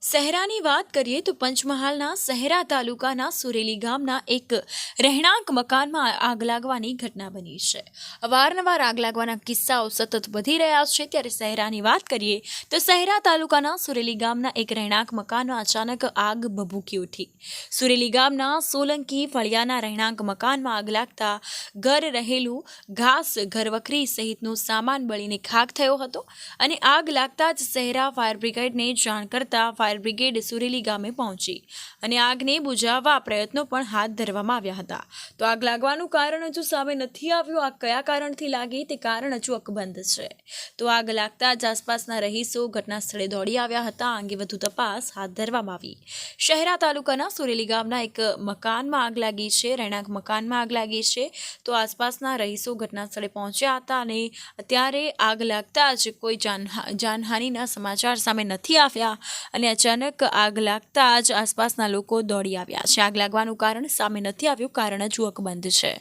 શહેરાની વાત કરીએ તો પંચમહાલના શહેરા તાલુકાના સુરેલી ગામના એક રહેણાંક મકાનમાં આગ લાગવાની ઘટના બની છે। અવારનવાર આગ લાગવાના કિસ્સાઓ સતત વધી રહ્યા છે, ત્યારે શહેરાની વાત કરીએ તો શહેરા તાલુકાના સુરેલી ગામના એક રહેણાંક મકાનમાં અચાનક આગ ભભૂકી ઉઠી। સુરેલી ગામના સોલંકી ફળિયાના રહેણાંક મકાનમાં આગ લાગતા ઘર રહેલું ઘાસ, ઘરવખરી સહિતનો સામાન બળીને ખાખ થયો હતો અને આગ લાગતા જ શહેરા ફાયર બ્રિગેડને જાણ કરતા ફાયર બ્રિગેડ સુરેલી ગામે પહોંચી અને આગને બુઝાવવા પ્રયત્નો પણ હાથ ધરવામાં આવ્યા હતા। તો આગ લાગવાનું કારણ હજુ સામે નથી આવ્યું। આગ કયા કારણથી લાગી તે કારણ હજુ અકબંધ છે। તો આગ લાગતા જ આસપાસના રહીશો ઘટના સ્થળે દોડી આવ્યા હતા। આ અંગે વધુ તપાસ હાથ ધરવામાં આવી। શહેરા તાલુકાના સુરેલી ગામના એક મકાનમાં આગ લાગી છે, રહેણાંક મકાનમાં આગ લાગી છે। તો આસપાસના રહીશો ઘટના સ્થળે પહોંચ્યા હતા અને ત્યારે આગ લાગતા જ કોઈ જાનહાનિના સમાચાર સામે નથી આવ્યા અને અચાનક આગ લાગતા જ આસપાસના લોકો દોડી આવ્યા છે। આગ લાગવાનું કારણ સામે નથી આવ્યું, કારણ હજુ અકબંધ છે।